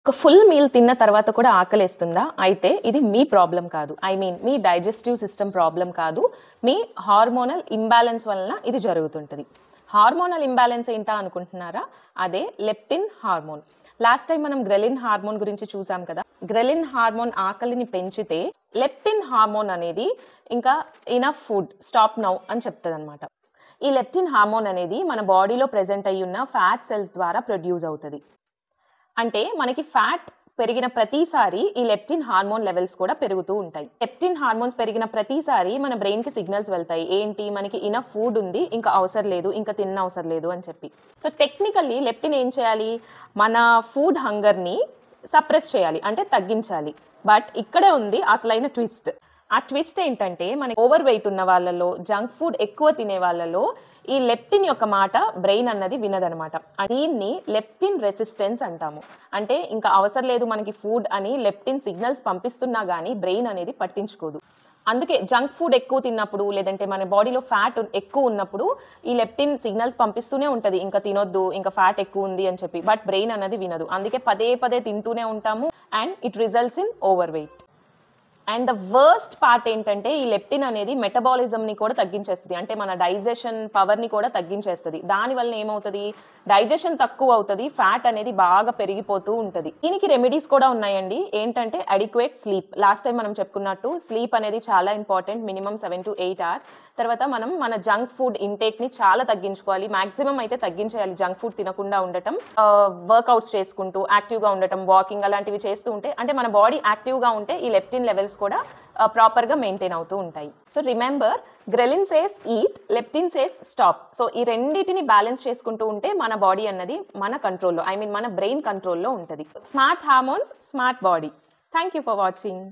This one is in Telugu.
ఒక ఫుల్ మీల్ తిన్న తర్వాత కూడా ఆకలేస్తుందా? అయితే ఇది మీ ప్రాబ్లం కాదు. I mean me digestive system problem కాదు. మీ హార్మోనల్ ఇంబాలెన్స్ వలన ఇది జరుగుతుంటది. హార్మోనల్ ఇంబాలెన్స్ ఏంటా అనుకుంటున్నారా? అదే లెప్టిన్ హార్మోన్. లాస్ట్ టైం మనం గ్రెలిన్ హార్మోన్ గురించి చూసాం కదా. గ్రెలిన్ హార్మోన్ ఆకలిని పెంచితే లెప్టిన్ హార్మోన్ అనేది ఇంకా ఇనఫ్ ఫుడ్ స్టాప్ నౌ అని చెప్తదన్నమాట. ఈ లెప్టిన్ హార్మోన్ అనేది మన బాడీలో ప్రెజెంట్ అయ్యి ఉన్న ఫ్యాట్ సెల్స్ ద్వారా ప్రొడ్యూస్ అవుతుంది. అంటే మనకి ఫ్యాట్ పెరిగిన ప్రతిసారి ఈ లెప్టిన్ హార్మోన్ లెవెల్స్ కూడా పెరుగుతూ ఉంటాయి. లెప్టిన్ హార్మోన్స్ పెరిగిన ప్రతిసారి మన బ్రెయిన్ కి సిగ్నల్స్ వెళ్తాయి. ఏంటి, మనకి ఇనఫ్ ఫుడ్ ఉంది, ఇంకా అవసరం లేదు, ఇంకా తిన్న అవసరం లేదు అని చెప్పి. సో టెక్నికల్లీ లెప్టిన్ ఏం చేయాలి? మన ఫుడ్ హంగర్ని సప్రెస్ చేయాలి, అంటే తగ్గించాలి. బట్ ఇక్కడే ఉంది అసలైన ట్విస్ట్. ఆ ట్విస్ట్ ఏంటంటే, మన ఓవర్ వెయిట్ ఉన్న వాళ్ళలో, జంక్ ఫుడ్ ఎక్కువ తినే వాళ్ళలో ఈ లెప్టిన్ యొక్క మాట బ్రెయిన్ అన్నది వినదనమాట. దీన్ని లెప్టిన్ రెసిస్టెన్స్ అంటాము. అంటే ఇంకా అవసరం లేదు మనకి ఫుడ్ అని లెప్టిన్ సిగ్నల్స్ పంపిస్తున్నా కానీ బ్రెయిన్ అనేది పట్టించుకోదు. అందుకే జంక్ ఫుడ్ ఎక్కువ తిన్నప్పుడు, లేదంటే మన బాడీలో ఫ్యాట్ ఎక్కువ ఉన్నప్పుడు ఈ లెప్టిన్ సిగ్నల్స్ పంపిస్తూనే ఉంటుంది, ఇంకా తినొద్దు, ఇంకా ఫ్యాట్ ఎక్కువ ఉంది అని చెప్పి. బట్ బ్రెయిన్ అనేది వినదు. అందుకే పదే పదే తింటూనే ఉంటాము and it results in over weight. And the worst part ఏంటంటే, ఈ లెప్టిన్ అనేది మెటబాలిజంని కూడా తగ్గించేస్తుంది. అంటే మన డైజెషన్ పవర్ని కూడా తగ్గించేస్తుంది. దానివల్ల ఏమవుతుంది? డైజెషన్ తక్కువ అవుతుంది, ఫ్యాట్ అనేది బాగా పెరిగిపోతూ ఉంటుంది. దీనికి రెమెడీస్ కూడా ఉన్నాయండి. ఏంటంటే అడిక్వేట్ స్లీప్. లాస్ట్ టైం మనం చెప్పుకున్నట్టు స్లీప్ అనేది చాలా ఇంపార్టెంట్, మినిమం 7 to 8 hours. తర్వాత మనం మన జంక్ ఫుడ్ ఇంటేక్ని చాలా తగ్గించుకోవాలి. మాక్సిమం అయితే తగ్గించేయాలి జంక్ ఫుడ్ తినకుండా ఉండటం. వర్కౌట్స్ చేసుకుంటూ యాక్టివ్గా ఉండటం, వాకింగ్ అలాంటివి చేస్తూ ఉంటే, అంటే మన బాడీ యాక్టివ్గా ఉంటే ఈ లెప్టిన్ లెవెల్స్ కూడా ప్రాపర్గా మెయింటైన్ అవుతూ ఉంటాయి. So remember, ghrelin says eat, leptin says stop. So ఈ రెండింటిని బ్యాలెన్స్ చేసుకుంటూ ఉంటే మన బాడీ అన్నది మన కంట్రోల్లో, ఐ మీన్ మన బ్రెయిన్ కంట్రోల్లో ఉంటుంది. Smart hormones, smart body. Thank you for watching.